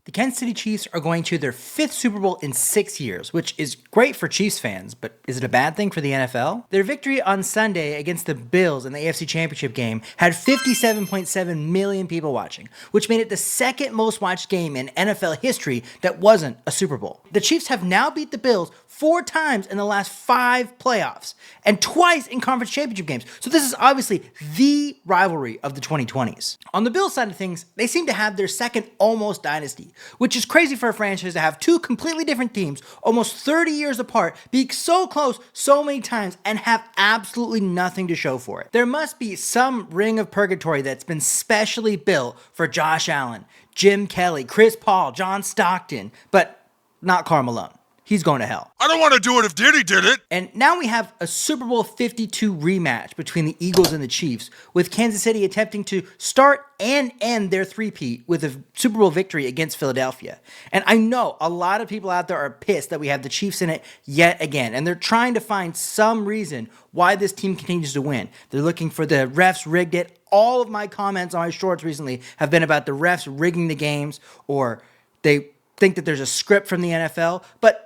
The Kansas City Chiefs are going to their 5th Super Bowl in 6 years, which is great for Chiefs fans, but is it a bad thing for the NFL? Their victory on Sunday against the Bills in the AFC Championship game had 57.7 million people watching, which made it the second most watched game in NFL history that wasn't a Super Bowl. The Chiefs have now beat the Bills 4 times in the last 5 playoffs, and twice in conference championship games. So this is obviously the rivalry of the 2020s. On the Bills side of things, they seem to have their second almost dynasty, which is crazy for a franchise to have 2 completely different teams, almost 30 years apart, be so close so many times and have absolutely nothing to show for it. There must be some ring of purgatory that's been specially built for Josh Allen, Jim Kelly, Chris Paul, John Stockton, but not Karl Malone. He's going to hell. I don't want to do it if Diddy did it. And now we have a Super Bowl 52 rematch between the Eagles and the Chiefs, with Kansas City attempting to start and end their three-peat with a Super Bowl victory against Philadelphia. And I know a lot of people out there are pissed that we have the Chiefs in it yet again, and they're trying to find some reason why this team continues to win. They're looking for the refs rigged it. All of my comments on my shorts recently have been about the refs rigging the games, or they think that there's a script from the NFL, but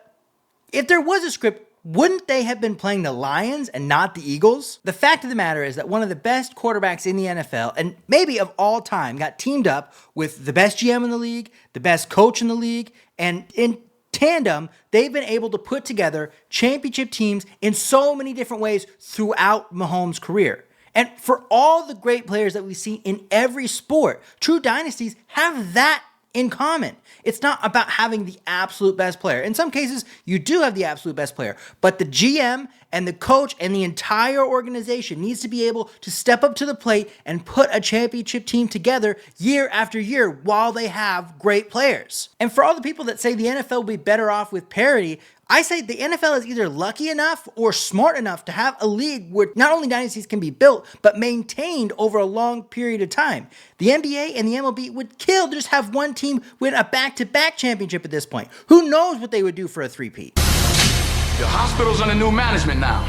if there was a script, wouldn't they have been playing the Lions and not the Eagles? The fact of the matter is that one of the best quarterbacks in the NFL, and maybe of all time, got teamed up with the best GM in the league, the best coach in the league, and in tandem, they've been able to put together championship teams in so many different ways throughout Mahomes' career. And for all the great players that we see in every sport, true dynasties have that in common. It's not about having the absolute best player. In some cases, you do have the absolute best player, but the GM and the coach and the entire organization needs to be able to step up to the plate and put a championship team together year after year while they have great players. And for all the people that say the NFL will be better off with parity, I say the NFL is either lucky enough or smart enough to have a league where not only dynasties can be built, but maintained over a long period of time. The NBA and the MLB would kill to just have one team win a back-to-back championship at this point. Who knows what they would do for a three-peat? The hospital's under new management now.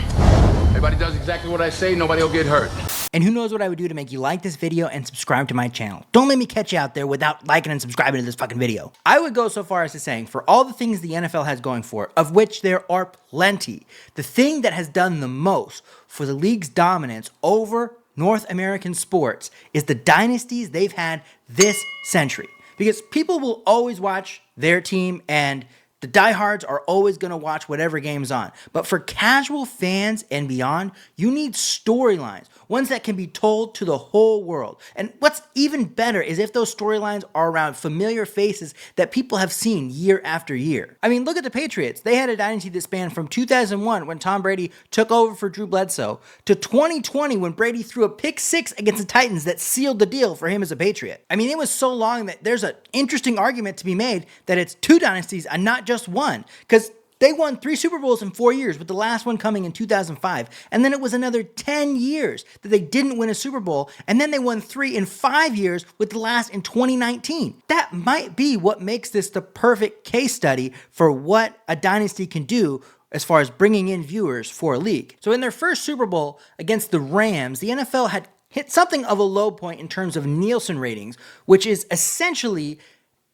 Everybody does exactly what I say, nobody will get hurt. And who knows what I would do to make you like this video and subscribe to my channel. Don't let me catch you out there without liking and subscribing to this fucking video. I would go so far as to saying, for all the things the NFL has going for it, of which there are plenty, the thing that has done the most for the league's dominance over North American sports is the dynasties they've had this century. Because people will always watch their team, and the diehards are always going to watch whatever game's on. But for casual fans and beyond, you need storylines, ones that can be told to the whole world. And what's even better is if those storylines are around familiar faces that people have seen year after year. I mean, look at the Patriots. They had a dynasty that spanned from 2001 when Tom Brady took over for Drew Bledsoe to 2020 when Brady threw a pick 6 against the Titans that sealed the deal for him as a Patriot. I mean, it was so long that there's an interesting argument to be made that it's 2 dynasties and not just one, because they won 3 Super Bowls in 4 years, with the last one coming in 2005, and then it was another 10 years that they didn't win a Super Bowl, and then they won 3 in 5 years, with the last in 2019. That might be what makes this the perfect case study for what a dynasty can do as far as bringing in viewers for a league. So in their first Super Bowl against the Rams, the NFL had hit something of a low point in terms of Nielsen ratings, which is essentially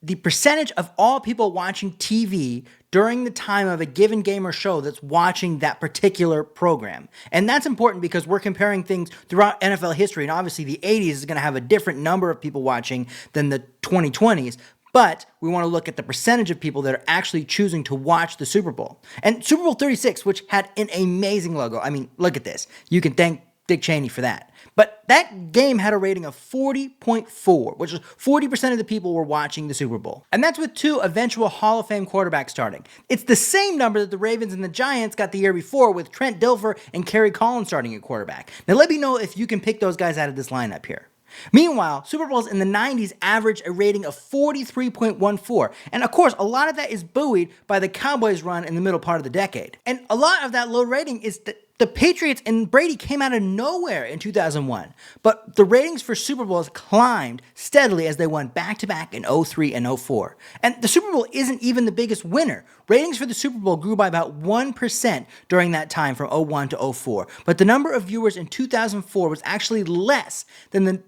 the percentage of all people watching TV during the time of a given game or show that's watching that particular program. And that's important because we're comparing things throughout NFL history, and obviously the 80s is going to have a different number of people watching than the 2020s, but we want to look at the percentage of people that are actually choosing to watch the Super Bowl. And Super Bowl 36, which had an amazing logo. I mean, look at this. You can thank Dick Cheney for that. But that game had a rating of 40.4, which is 40% of the people were watching the Super Bowl. And that's with 2 eventual Hall of Fame quarterbacks starting. It's the same number that the Ravens and the Giants got the year before, with Trent Dilfer and Kerry Collins starting at quarterback. Now let me know if you can pick those guys out of this lineup here. Meanwhile, Super Bowls in the 90s averaged a rating of 43.14. And of course, a lot of that is buoyed by the Cowboys run in the middle part of the decade. And a lot of that low rating is that the Patriots and Brady came out of nowhere in 2001, but the ratings for Super Bowls climbed steadily as they won back-to-back in 03 and 04. And the Super Bowl isn't even the biggest winner. Ratings for the Super Bowl grew by about 1% during that time from 01 to 04, but the number of viewers in 2004 was actually less than the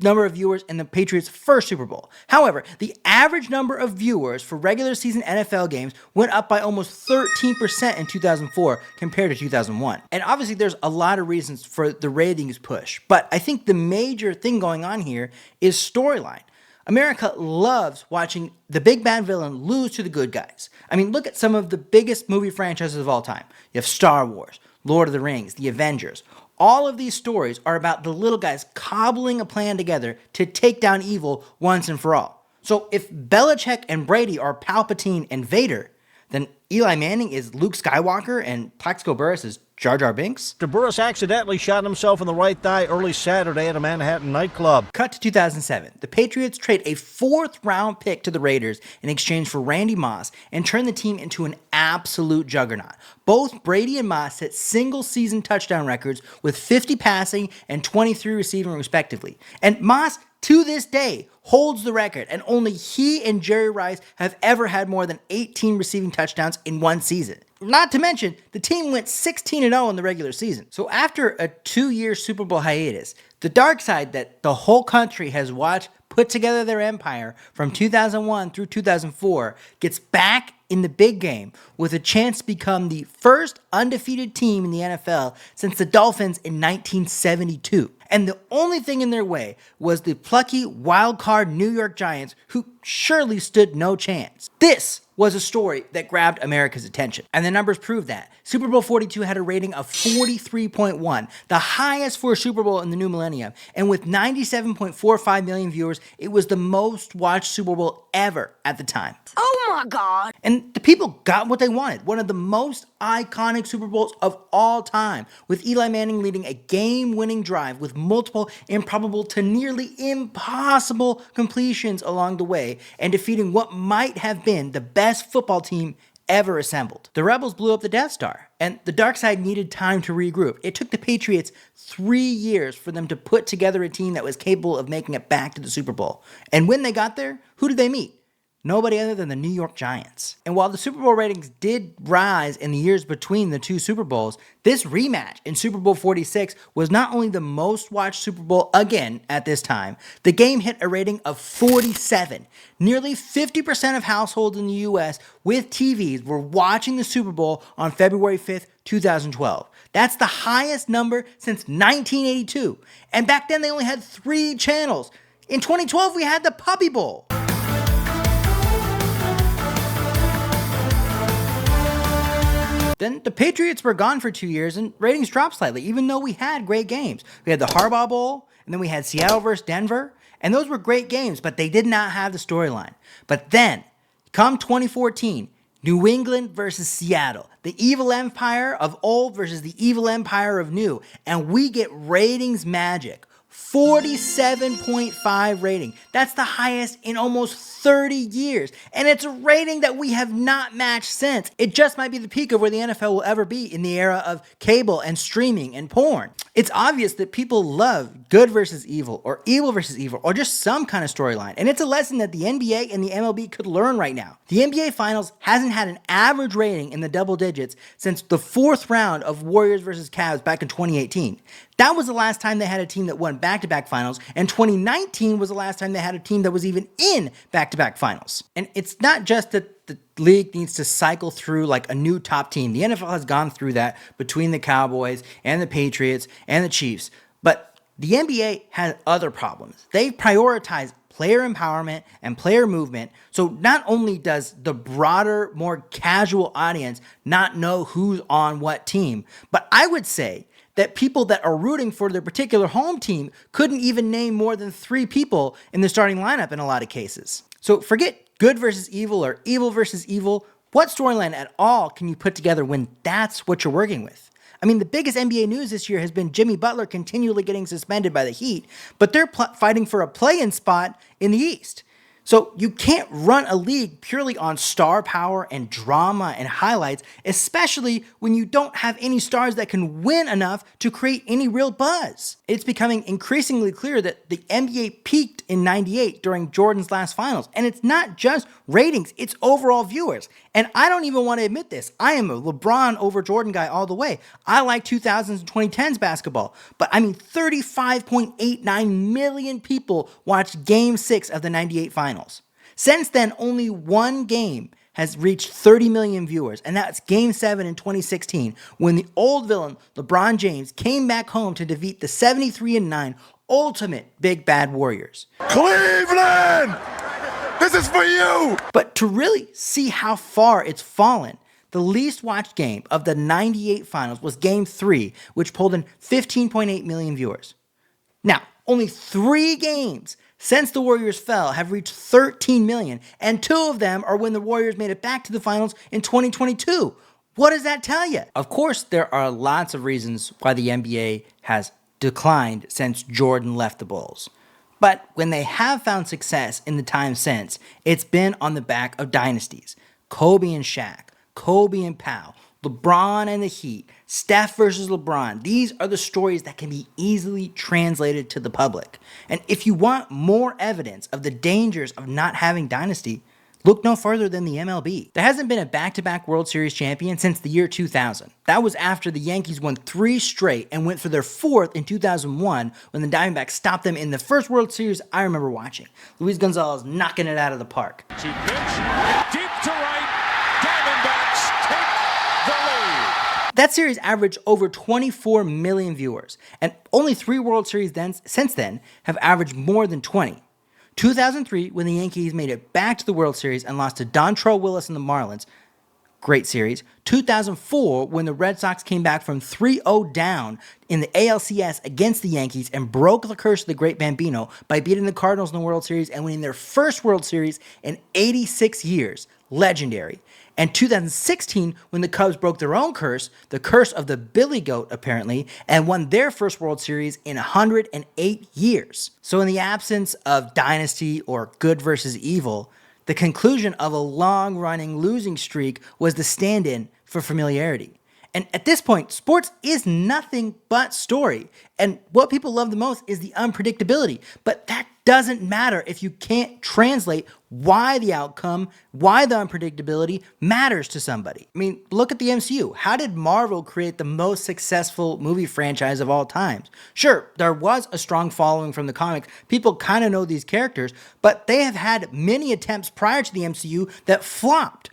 number of viewers in the Patriots' first Super Bowl. However, the average number of viewers for regular season NFL games went up by almost 13% in 2004 compared to 2001. And obviously there's a lot of reasons for the ratings push, but I think the major thing going on here is storyline. America loves watching the big bad villain lose to the good guys. I mean, look at some of the biggest movie franchises of all time. You have Star Wars, Lord of the Rings, The Avengers. All of these stories are about the little guys cobbling a plan together to take down evil once and for all. So if Belichick and Brady are Palpatine and Vader, then Eli Manning is Luke Skywalker and Plaxico Burress is Jar Jar Binks? Burress accidentally shot himself in the right thigh early Saturday at a Manhattan nightclub. Cut to 2007. The Patriots trade a 4th-round pick to the Raiders in exchange for Randy Moss and turn the team into an absolute juggernaut. Both Brady and Moss set single-season touchdown records with 50 passing and 23 receiving respectively. And Moss, to this day, holds the record, and only he and Jerry Rice have ever had more than 18 receiving touchdowns in one season. Not to mention, the team went 16-0 in the regular season. So after a 2-year Super Bowl hiatus, the dark side that the whole country has watched put together their empire from 2001 through 2004 gets back in the big game with a chance to become the first undefeated team in the NFL since the Dolphins in 1972. And the only thing in their way was the plucky wild-card New York Giants, who surely stood no chance. This was a story that grabbed America's attention, and the numbers prove that. Super Bowl 42 had a rating of 43.1, the highest for a Super Bowl in the new millennium, and with 97.45 million viewers, it was the most watched Super Bowl ever at the time. Oh my God! And the people got what they wanted, one of the most iconic Super Bowls of all time, with Eli Manning leading a game-winning drive with multiple improbable to nearly impossible completions along the way, and defeating what might have been the best football team ever assembled. The Rebels blew up the Death Star, and the dark side needed time to regroup. It took the Patriots 3 years for them to put together a team that was capable of making it back to the Super Bowl. And when they got there, who did they meet? Nobody other than the New York Giants. And while the Super Bowl ratings did rise in the years between the two Super Bowls, this rematch in Super Bowl 46 was not only the most watched Super Bowl again at this time, the game hit a rating of 47. Nearly 50% of households in the US with TVs were watching the Super Bowl on February 5th, 2012. That's the highest number since 1982. And back then they only had 3 channels. In 2012 we had the Puppy Bowl. Then the Patriots were gone for 2 years and ratings dropped slightly, even though we had great games. We had the Harbaugh Bowl, and then we had Seattle versus Denver, and those were great games, but they did not have the storyline. But then, come 2014, New England versus Seattle, the evil empire of old versus the evil empire of new, and we get ratings magic. 47.5 rating. That's the highest in almost 30 years. And it's a rating that we have not matched since. It just might be the peak of where the NFL will ever be in the era of cable and streaming and porn. It's obvious that people love good versus evil or just some kind of storyline. And it's a lesson that the NBA and the MLB could learn right now. The NBA Finals hasn't had an average rating in the double digits since the 4th round of Warriors versus Cavs back in 2018. That was the last time they had a team that won back-to-back finals, and 2019 was the last time they had a team that was even in back-to-back finals. And it's not just that the league needs to cycle through like a new top team. The NFL has gone through that between the Cowboys and the Patriots and the Chiefs. But the NBA has other problems. They prioritize player empowerment and player movement. So not only does the broader, more casual audience not know who's on what team, but I would say that people that are rooting for their particular home team couldn't even name more than 3 people in the starting lineup in a lot of cases. So forget good versus evil or evil versus evil. What storyline at all can you put together when that's what you're working with? I mean, the biggest NBA news this year has been Jimmy Butler continually getting suspended by the Heat, but they're fighting for a play-in spot in the East. So you can't run a league purely on star power and drama and highlights, especially when you don't have any stars that can win enough to create any real buzz. It's becoming increasingly clear that the NBA peaked in '98 during Jordan's last finals. And it's not just ratings, it's overall viewers. And I don't even want to admit this. I am a LeBron over Jordan guy all the way. I like 2000s and 2010s basketball. But I mean, 35.89 million people watched Game 6 of the '98 finals. Since then, only one game has reached 30 million viewers, and that's Game 7 in 2016, when the old villain, LeBron James, came back home to defeat the 73-9 ultimate Big Bad Warriors. Cleveland! This is for you! But to really see how far it's fallen, the least watched game of the '98 finals was Game 3, which pulled in 15.8 million viewers. Now, only 3 games since the Warriors fell have reached 13 million, and 2 of them are when the Warriors made it back to the finals in 2022. What does that tell you? Of course, there are lots of reasons why the NBA has declined since Jordan left the Bulls. But when they have found success in the time since, it's been on the back of dynasties. Kobe and Shaq, Kobe and Powell, LeBron and the Heat, Steph versus LeBron. These are the stories that can be easily translated to the public. And if you want more evidence of the dangers of not having dynasty, look no further than the MLB. There hasn't been a back-to-back World Series champion since the year 2000. That was after the Yankees won 3 straight and went for their 4th in 2001 when the Diamondbacks stopped them in the first World Series I remember watching. Luis Gonzalez knocking it out of the park. To pitch, deep to right, Diamondbacks take the lead. That series averaged over 24 million viewers, and only 3 World Series since then have averaged more than 20. 2003, when the Yankees made it back to the World Series and lost to Dontrelle Willis and the Marlins. Great series. 2004, when the Red Sox came back from 3-0 down in the ALCS against the Yankees and broke the curse of the Great Bambino by beating the Cardinals in the World Series and winning their first World Series in 86 years. Legendary. And 2016, when the Cubs broke their own curse, the curse of the Billy Goat apparently, and won their first World Series in 108 years. So in the absence of dynasty or good versus evil, the conclusion of a long-running losing streak was the stand-in for familiarity. And at this point, sports is nothing but story. And what people love the most is the unpredictability. But that doesn't matter if you can't translate why the outcome, why the unpredictability matters to somebody. I mean, look at the MCU. How did Marvel create the most successful movie franchise of all time? Sure, there was a strong following from the comics. People kind of know these characters, but they have had many attempts prior to the MCU that flopped.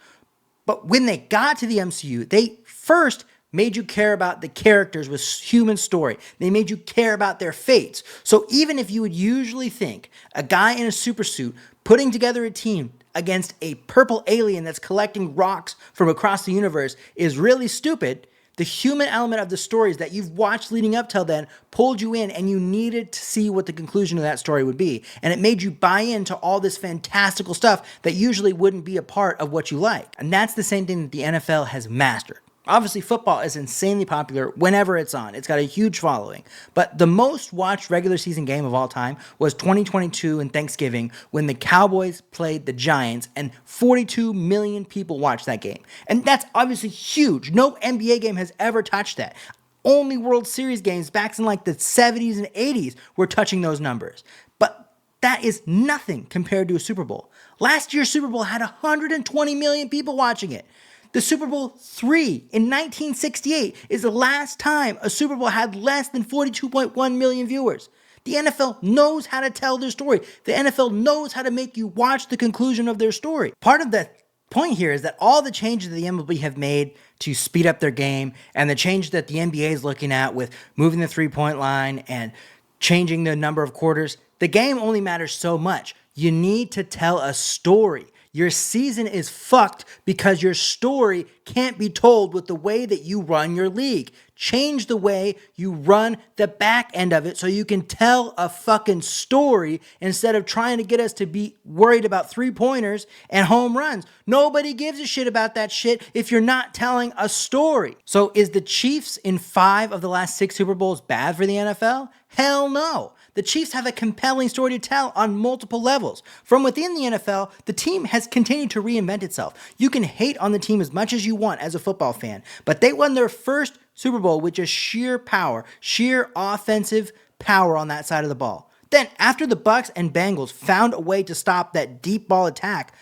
But when they got to the MCU, they first made you care about the characters with human story. They made you care about their fates. So even if you would usually think a guy in a super suit putting together a team against a purple alien that's collecting rocks from across the universe is really stupid, the human element of the stories that you've watched leading up till then pulled you in, and you needed to see what the conclusion of that story would be. And it made you buy into all this fantastical stuff that usually wouldn't be a part of what you like. And that's the same thing that the NFL has mastered. Obviously, football is insanely popular whenever it's on. It's got a huge following. But the most watched regular season game of all time was 2022 in Thanksgiving when the Cowboys played the Giants, and 42 million people watched that game. And that's obviously huge. No NBA game has ever touched that. Only World Series games back in like the 70s and 80s were touching those numbers. But that is nothing compared to a Super Bowl. Last year's Super Bowl had 120 million people watching it. The Super Bowl III in 1968 is the last time a Super Bowl had less than 42.1 million viewers. The NFL knows how to tell their story. The NFL knows how to make you watch the conclusion of their story. Part of the point here is that all the changes that the MLB have made to speed up their game, and the change that the NBA is looking at with moving the three-point line and changing the number of quarters, the game only matters so much. You need to tell a story. Your season is fucked because your story can't be told with the way that you run your league. Change the way you run the back end of it so you can tell a fucking story instead of trying to get us to be worried about three-pointers and home runs. Nobody gives a shit about that shit if you're not telling a story. So is the Chiefs in 5 of the last 6 Super Bowls bad for the NFL? Hell no. the Chiefs have a compelling story to tell on multiple levels. From within the NFL, the team has continued to reinvent itself. You can hate on the team as much as you want as a football fan, but they won their first Super Bowl with just sheer power, sheer offensive power on that side of the ball. Then, after the Bucs and Bengals found a way to stop that deep ball attack,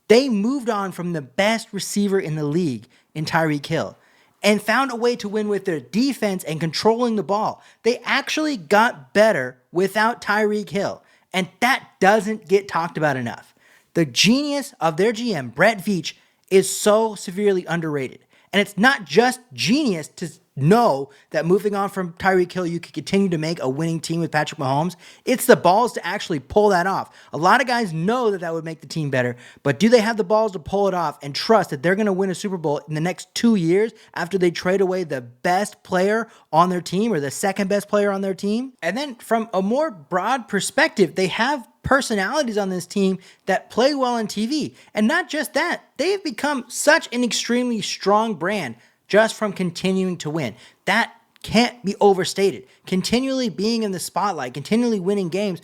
they moved on from the best receiver in the league in Tyreek Hill and found a way to win with their defense and controlling the ball. They actually got better without Tyreek Hill, and that doesn't get talked about enough. The genius of their GM, Brett Veach, is so severely underrated. And it's not just genius to know that moving on from Tyreek Hill, you could continue to make a winning team with Patrick Mahomes. It's the balls to actually pull that off. A lot of guys know that that would make the team better, but do they have the balls to pull it off and trust that they're going to win a Super Bowl in the next 2 years after they trade away the best player on their team or the second best player on their team? And then from a more broad perspective, they have personalities on this team that play well on TV. And not just that, they've become such an extremely strong brand just from continuing to win. That can't be overstated. Continually being in the spotlight, continually winning games,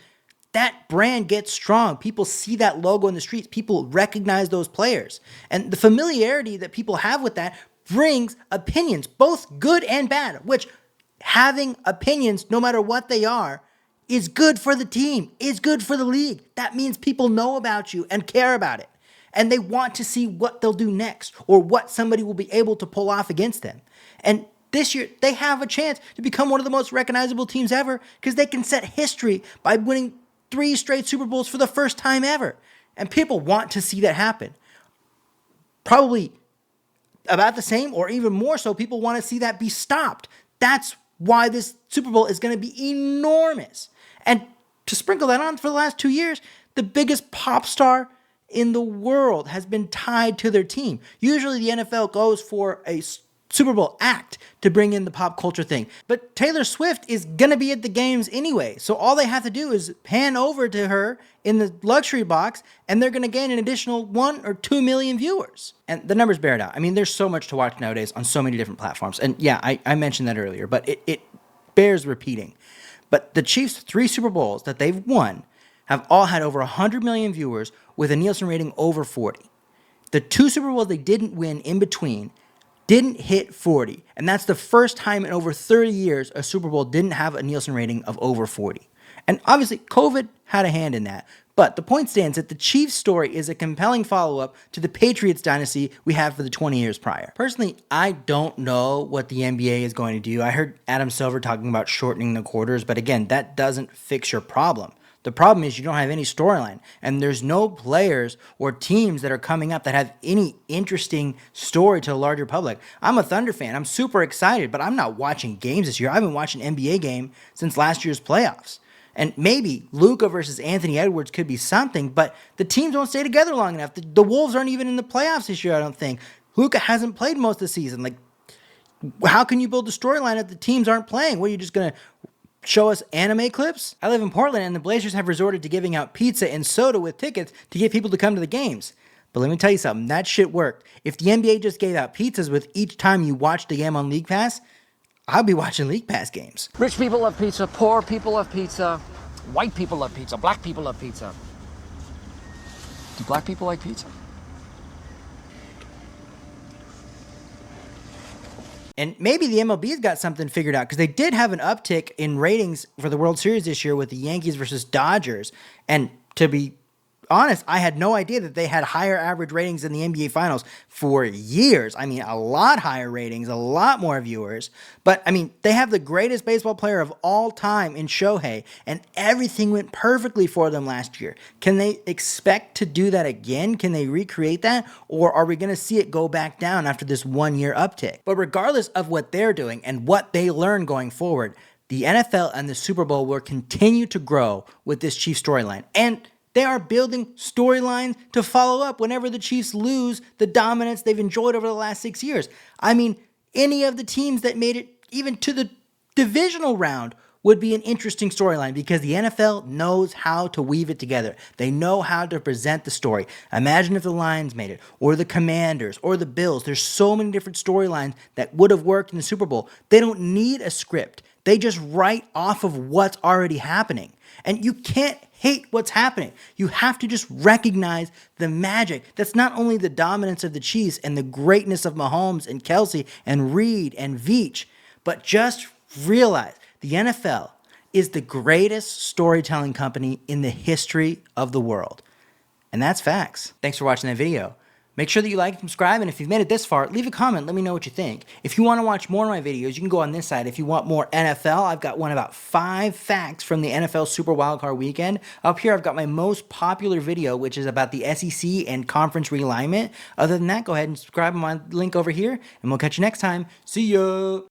that brand gets strong. People see that logo in the streets. People recognize those players. And the familiarity that people have with that brings opinions, both good and bad, which having opinions, no matter what they are, is good for the team, is good for the league. That means people know about you and care about it. And they want to see what they'll do next or what somebody will be able to pull off against them. And this year, they have a chance to become one of the most recognizable teams ever because they can set history by winning 3 straight Super Bowls for the first time ever. And people want to see that happen. Probably about the same or even more so, people want to see that be stopped. That's why this Super Bowl is going to be enormous. And to sprinkle that on, for the last 2 years, the biggest pop star in the world has been tied to their team. Usually the NFL goes for a Super Bowl act to bring in the pop culture thing. But Taylor Swift is going to be at the games anyway. So all they have to do is pan over to her in the luxury box and they're going to gain an additional 1 or 2 million viewers. And the numbers bear it out. I mean, there's so much to watch nowadays on so many different platforms. And yeah, I mentioned that earlier, but it bears repeating. But the Chiefs' 3 Super Bowls that they've won have all had over 100 million viewers with a Nielsen rating over 40. The 2 Super Bowls they didn't win in between didn't hit 40. And that's the first time in over 30 years a Super Bowl didn't have a Nielsen rating of over 40. And obviously, COVID had a hand in that. But the point stands that the Chiefs story is a compelling follow-up to the Patriots dynasty we had for the 20 years prior. Personally, I don't know what the NBA is going to do. I heard Adam Silver talking about shortening the quarters, but again, that doesn't fix your problem. The problem is you don't have any storyline, and there's no players or teams that are coming up that have any interesting story to the larger public. I'm a Thunder fan. I'm super excited, but I'm not watching games this year. I haven't watched an NBA game since last year's playoffs. And maybe Luka versus Anthony Edwards could be something, but the teams don't stay together long enough. The Wolves aren't even in the playoffs this year, I don't think. Luka hasn't played most of the season. Like, how can you build a storyline if the teams aren't playing? What, are you just going to show us anime clips? I live in Portland, and the Blazers have resorted to giving out pizza and soda with tickets to get people to come to the games. But let me tell you something, that shit worked. If the NBA just gave out pizzas with each time you watched the game on League Pass, I'll be watching League Pass games. Rich people love pizza, poor people love pizza, white people love pizza, black people love pizza. Do black people like pizza? And maybe the MLB's got something figured out because they did have an uptick in ratings for the World Series this year with the Yankees versus Dodgers. And to be honest, I had no idea that they had higher average ratings in the NBA Finals for years. I mean, a lot higher ratings, a lot more viewers. But, I mean, they have the greatest baseball player of all time in Shohei, and everything went perfectly for them last year. Can they expect to do that again? Can they recreate that? Or are we going to see it go back down after this 1 year uptick? But regardless of what they're doing and what they learn going forward, the NFL and the Super Bowl will continue to grow with this Chiefs storyline. And they are building storylines to follow up whenever the Chiefs lose the dominance they've enjoyed over the last 6 years. I mean, any of the teams that made it even to the divisional round would be an interesting storyline because the NFL knows how to weave it together. They know how to present the story. Imagine if the Lions made it, or the Commanders, or the Bills. There's so many different storylines that would have worked in the Super Bowl. They don't need a script. They just write off of what's already happening. And you can't hate what's happening. You have to just recognize the magic. That's not only the dominance of the Chiefs and the greatness of Mahomes and Kelsey and Reed and Veach, but just realize the NFL is the greatest storytelling company in the history of the world. And that's facts. Thanks for watching that video. Make sure that you like and subscribe, and if you've made it this far, leave a comment. Let me know what you think. If you want to watch more of my videos, you can go on this side. If you want more NFL, I've got one about 5 facts from the NFL Super Wildcard Weekend. Up here, I've got my most popular video, which is about the SEC and conference realignment. Other than that, go ahead and subscribe on my link over here, and we'll catch you next time. See ya!